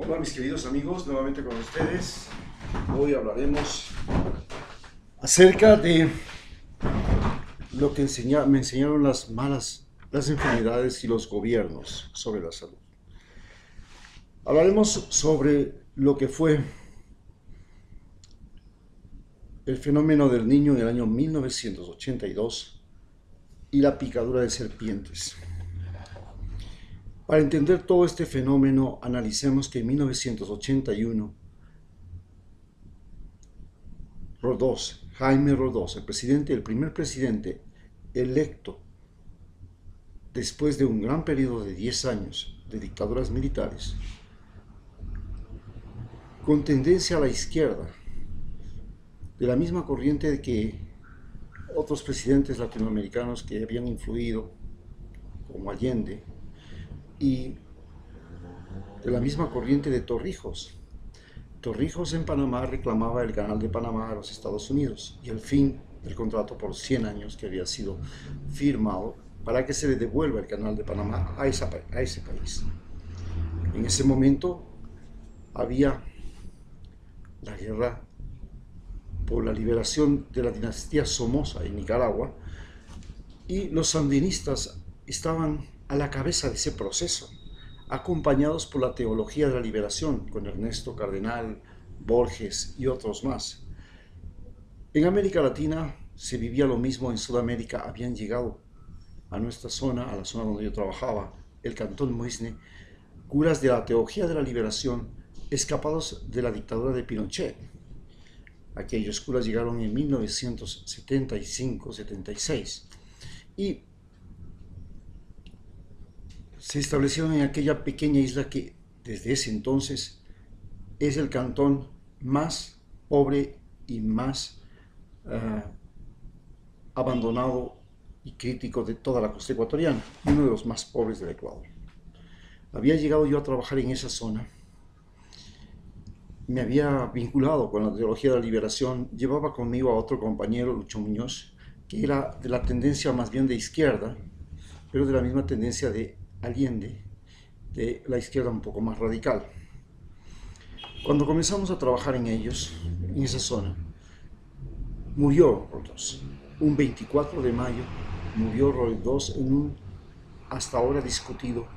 Hola mis queridos amigos, nuevamente con ustedes. Hoy hablaremos acerca de lo que me enseñaron las enfermedades y los gobiernos sobre la salud. Hablaremos sobre lo que fue el fenómeno del niño en el año 1982 y la picadura de serpientes. Para entender todo este fenómeno, analicemos que en 1981 Rodós, Jaime Rodós, el primer presidente electo después de un gran periodo de 10 años de dictaduras militares, con tendencia a la izquierda, de la misma corriente de que otros presidentes latinoamericanos que habían influido, como Allende, y de la misma corriente de Torrijos. Torrijos en Panamá reclamaba el canal de Panamá a los Estados Unidos y el fin del contrato por 100 años que había sido firmado para que se le devuelva el canal de Panamá a ese país. En ese momento había la guerra por la liberación de la dinastía Somoza en Nicaragua y los sandinistas estaban a la cabeza de ese proceso, acompañados por la teología de la liberación, con Ernesto Cardenal, Borges y otros más. En América Latina se vivía lo mismo. En Sudamérica habían llegado a nuestra zona, a la zona donde yo trabajaba, el Cantón Muisne, curas de la teología de la liberación escapados de la dictadura de Pinochet. Aquellos curas llegaron en 1975-76 y se establecieron en aquella pequeña isla que desde ese entonces es el cantón más pobre y más abandonado y crítico de toda la costa ecuatoriana, y uno de los más pobres del Ecuador. Había llegado yo a trabajar en esa zona, me había vinculado con la teología de la liberación, llevaba conmigo a otro compañero, Lucho Muñoz, que era de la tendencia más bien de izquierda, pero de la misma tendencia de Allende, de la izquierda un poco más radical. Cuando comenzamos a trabajar en esa zona, murió Rodós. Un 24 de mayo murió Rodós en un hasta ahora discutido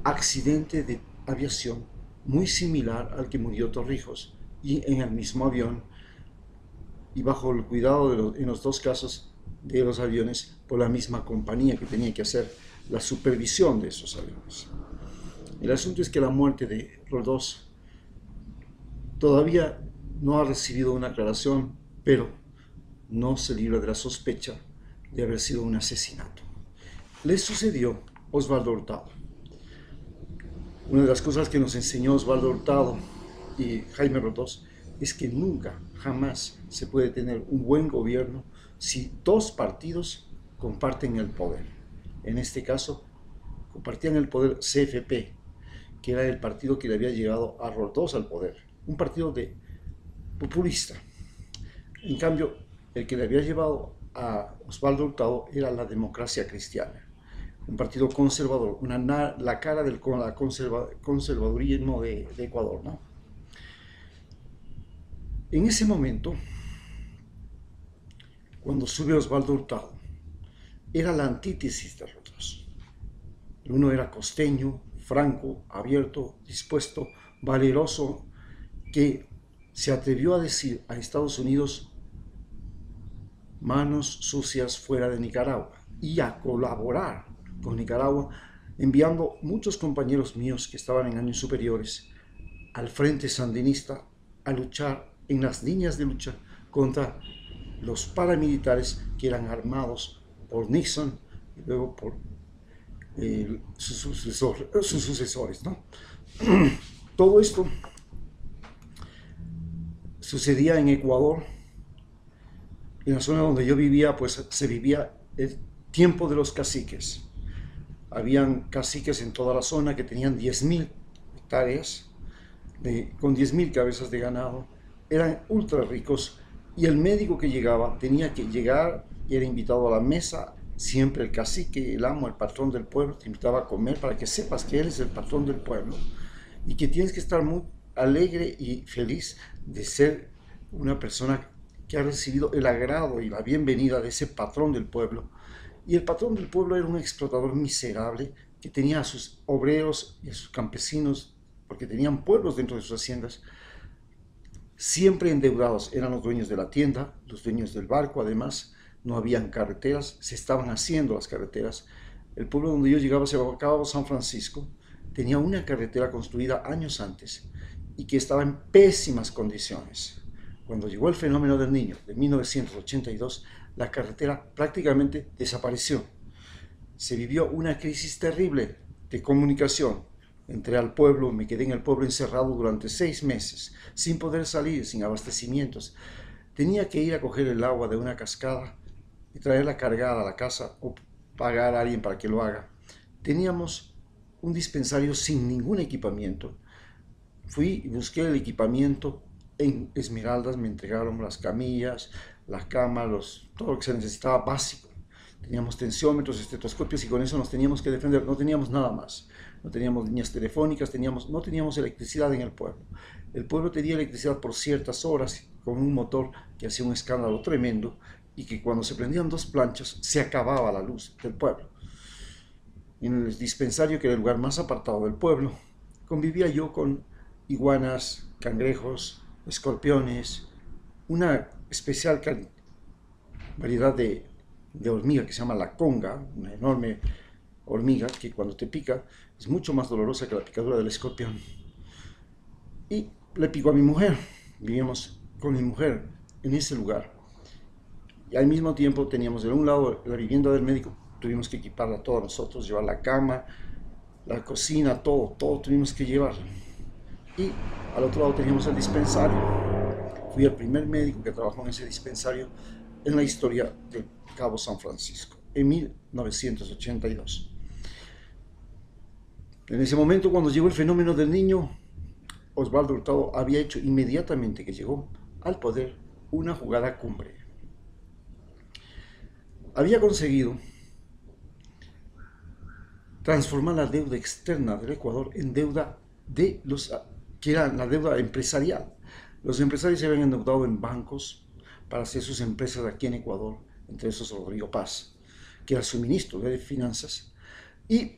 accidente de aviación muy similar al que murió Torrijos, y en el mismo avión y bajo el cuidado en los dos casos de los aviones por la misma compañía que tenía que hacer la supervisión de esos aviones. El asunto es que la muerte de Rodós todavía no ha recibido una aclaración, pero no se libra de la sospecha de haber sido un asesinato. Le sucedió Osvaldo Hurtado. Una de las cosas que nos enseñó Osvaldo Hurtado y Jaime Rodós es que nunca, jamás se puede tener un buen gobierno si dos partidos comparten el poder. En este caso, compartían el poder CFP, que era el partido que le había llevado a Rodós al poder, un partido populista. En cambio, el que le había llevado a Osvaldo Hurtado era la Democracia Cristiana, un partido conservador, la cara del conservadurismo de Ecuador, ¿no? En ese momento, cuando sube Osvaldo Hurtado, era la antítesis de Rodós. Uno era costeño, franco, abierto, dispuesto, valeroso, que se atrevió a decir a Estados Unidos: manos sucias fuera de Nicaragua, y a colaborar con Nicaragua, enviando muchos compañeros míos que estaban en años superiores al frente sandinista a luchar en las líneas de lucha contra los paramilitares que eran armados por Nixon y luego por sus sucesores, ¿no? Todo esto sucedía en Ecuador. En la zona donde yo vivía, pues se vivía el tiempo de los caciques. Habían caciques en toda la zona que tenían 10.000 hectáreas, con 10.000 cabezas de ganado, eran ultra ricos, y el médico que llegaba tenía que llegar y era invitado a la mesa. Siempre el cacique, el amo, el patrón del pueblo te invitaba a comer para que sepas que él es el patrón del pueblo, y que tienes que estar muy alegre y feliz de ser una persona que ha recibido el agrado y la bienvenida de ese patrón del pueblo. Y el patrón del pueblo era un explotador miserable que tenía a sus obreros y a sus campesinos, porque tenían pueblos dentro de sus haciendas, siempre endeudados. Eran los dueños de la tienda, los dueños del barco. Además, no habían carreteras, se estaban haciendo las carreteras. El pueblo donde yo llegaba se llamaba San Francisco, tenía una carretera construida años antes y que estaba en pésimas condiciones. Cuando llegó el fenómeno del Niño de 1982, la carretera prácticamente desapareció. Se vivió una crisis terrible de comunicación. Entré al pueblo, me quedé en el pueblo encerrado durante 6 meses, sin poder salir, sin abastecimientos. Tenía que ir a coger el agua de una cascada y traerla cargada a la casa o pagar a alguien para que lo haga. Teníamos un dispensario sin ningún equipamiento. Fui y busqué el equipamiento en Esmeraldas, me entregaron las camillas, la cama, todo lo que se necesitaba básico. Teníamos tensiómetros, estetoscopios y con eso nos teníamos que defender. No teníamos nada más. No teníamos líneas telefónicas, no teníamos electricidad en el pueblo. El pueblo tenía electricidad por ciertas horas con un motor que hacía un escándalo tremendo y que cuando se prendían 2 planchas se acababa la luz del pueblo. En el dispensario, que era el lugar más apartado del pueblo, convivía yo con iguanas, cangrejos, escorpiones, una especial variedad de hormiga que se llama la conga, una enorme hormiga que cuando te pica es mucho más dolorosa que la picadura del escorpión. Y le picó a mi mujer, vivíamos con mi mujer en ese lugar. Y al mismo tiempo teníamos de un lado la vivienda del médico, tuvimos que equiparla todos nosotros, llevar la cama, la cocina, todo tuvimos que llevarlo. Y al otro lado teníamos el dispensario. Fui el primer médico que trabajó en ese dispensario en la historia del Cabo San Francisco, en 1982. En ese momento, cuando llegó el fenómeno del Niño, Osvaldo Hurtado había hecho inmediatamente que llegó al poder una jugada cumbre. Había conseguido transformar la deuda externa del Ecuador en deuda que era la deuda empresarial. Los empresarios se habían endeudado en bancos para hacer sus empresas aquí en Ecuador, entre esos Rodrigo Paz, que era su ministro de Finanzas, y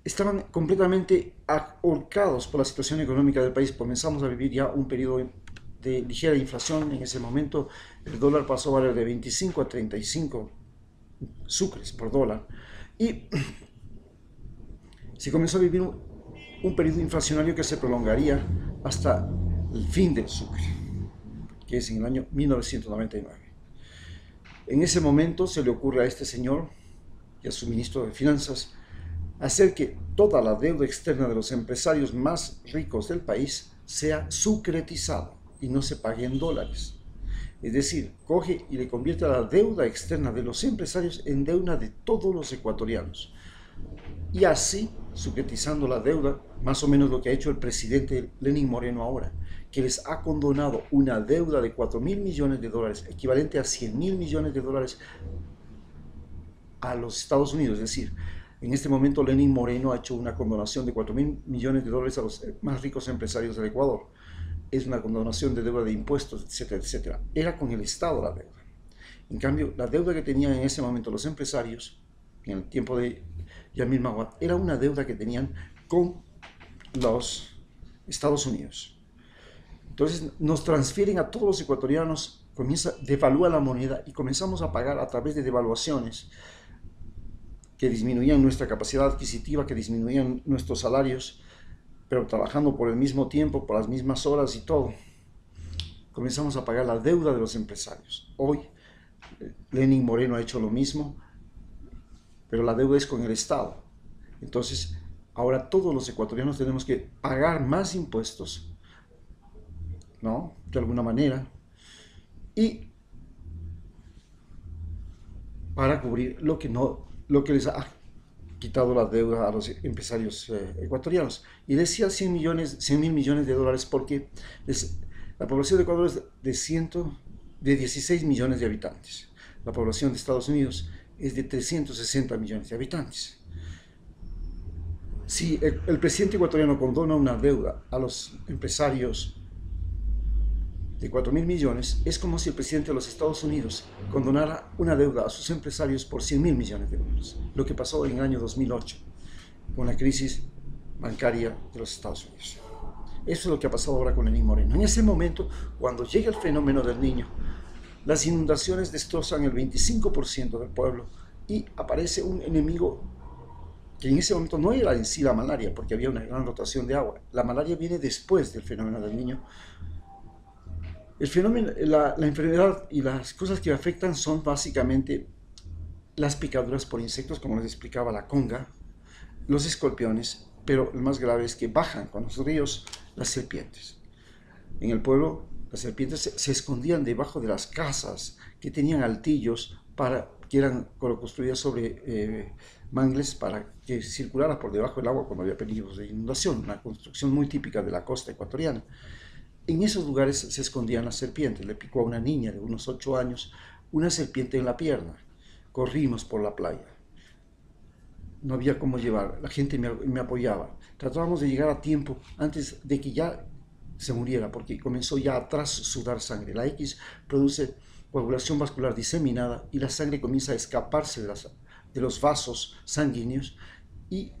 estaban completamente ahorcados por la situación económica del país. Comenzamos a vivir ya un periodo de ligera inflación. En ese momento el dólar pasó a valer de 25 a 35 sucres por dólar, y se comenzó a vivir un periodo inflacionario que se prolongaría hasta el fin del sucre, que es en el año 1999. En ese momento se le ocurre a este señor y a su ministro de Finanzas hacer que toda la deuda externa de los empresarios más ricos del país sea sucretizada y no se pague en dólares. Es decir, coge y le convierte a la deuda externa de los empresarios en deuda de todos los ecuatorianos. Y así, sucretizando la deuda, más o menos lo que ha hecho el presidente Lenín Moreno ahora, que les ha condonado una deuda de 4.000 millones de dólares, equivalente a 100.000 millones de dólares a los Estados Unidos. Es decir, en este momento Lenín Moreno ha hecho una condonación de 4.000 millones de dólares a los más ricos empresarios del Ecuador. Es una condonación de deuda de impuestos, etcétera, etcétera. Era con el Estado la deuda. En cambio, la deuda que tenían en ese momento los empresarios, en el tiempo de Yamil Maguad, era una deuda que tenían con los Estados Unidos. Entonces nos transfieren a todos los ecuatorianos, devalúa la moneda y comenzamos a pagar a través de devaluaciones que disminuían nuestra capacidad adquisitiva, que disminuían nuestros salarios, pero trabajando por el mismo tiempo, por las mismas horas y todo. Comenzamos a pagar la deuda de los empresarios. Hoy Lenín Moreno ha hecho lo mismo, pero la deuda es con el Estado. Entonces, ahora todos los ecuatorianos tenemos que pagar más impuestos, ¿no? De alguna manera, y para cubrir lo que les ha quitado la deuda a los empresarios ecuatorianos. Y decía 100.000 millones de dólares porque la población de Ecuador es de 16 millones de habitantes. La población de Estados Unidos es de 360 millones de habitantes. Si el presidente ecuatoriano condona una deuda a los empresarios de 4.000 millones, es como si el presidente de los Estados Unidos condonara una deuda a sus empresarios por 100.000 millones de dólares, lo que pasó en el año 2008 con la crisis bancaria de los Estados Unidos. Eso es lo que ha pasado ahora con Lenín Moreno. En ese momento, cuando llega el fenómeno del Niño, las inundaciones destrozan el 25% del pueblo y aparece un enemigo que en ese momento no era en sí la malaria, porque había una gran rotación de agua. La malaria viene después del fenómeno del Niño. El fenómeno, la enfermedad y las cosas que afectan son básicamente las picaduras por insectos, como les explicaba, la conga, los escorpiones, pero lo más grave es que bajan con los ríos las serpientes. En el pueblo, las serpientes se escondían debajo de las casas que tenían altillos que eran construidas sobre mangles para que circulara por debajo del agua cuando había peligros de inundación, una construcción muy típica de la costa ecuatoriana. En esos lugares se escondían las serpientes. Le picó a una niña de unos 8 años una serpiente en la pierna. Corrimos por la playa. No había cómo llevar. La gente me apoyaba. Tratábamos de llegar a tiempo antes de que ya se muriera, porque comenzó ya a trasudar sangre. La X produce coagulación vascular diseminada y la sangre comienza a escaparse de los vasos sanguíneos y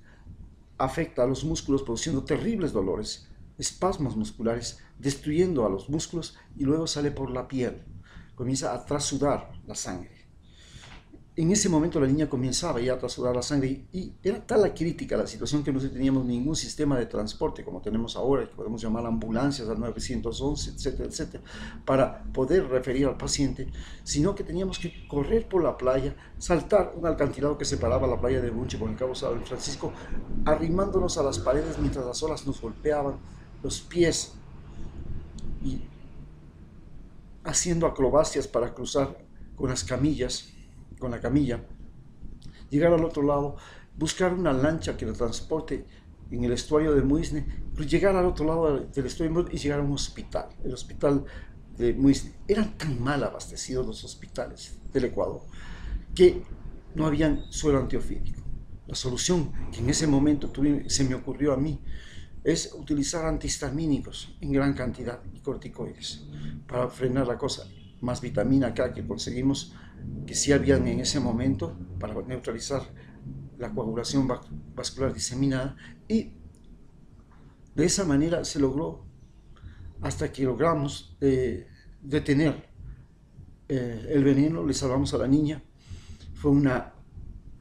afecta a los músculos produciendo terribles dolores, espasmos musculares, destruyendo a los músculos y luego sale por la piel. Comienza a trasudar la sangre. En ese momento la niña comenzaba ya a trasudar la sangre y era tal la crítica la situación que no teníamos ningún sistema de transporte como tenemos ahora, que podemos llamar ambulancias al 911, etcétera, etcétera, para poder referir al paciente, sino que teníamos que correr por la playa, saltar un acantilado que separaba la playa de Bunche con el Cabo San Francisco, arrimándonos a las paredes mientras las olas nos golpeaban los pies y haciendo acrobacias para cruzar con las camillas, con la camilla, llegar al otro lado, buscar una lancha que lo transporte en el estuario de Muisne, llegar al otro lado del estuario de Muisne y llegar a un hospital, el hospital de Muisne. Eran tan mal abastecidos los hospitales del Ecuador que no habían suelo antiofídico. La solución que en ese momento se me ocurrió a mí es utilizar antihistamínicos en gran cantidad y corticoides para frenar la cosa, más vitamina K que conseguimos que sí habían en ese momento para neutralizar la coagulación vascular diseminada, y de esa manera se logró hasta que logramos detener el veneno, le salvamos a la niña. Fue una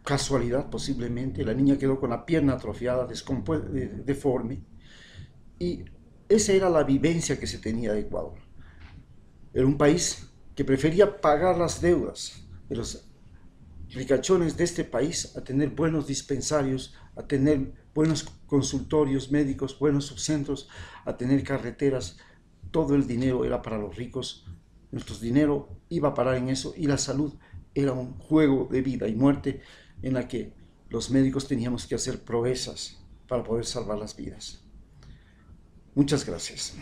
casualidad posiblemente, la niña quedó con la pierna atrofiada, deforme, y esa era la vivencia que se tenía de Ecuador. Era un país que prefería pagar las deudas de los ricachones de este país a tener buenos dispensarios, a tener buenos consultorios médicos, buenos subcentros, a tener carreteras. Todo el dinero era para los ricos, nuestro dinero iba a parar en eso, y la salud era un juego de vida y muerte en la que los médicos teníamos que hacer proezas para poder salvar las vidas. Muchas gracias.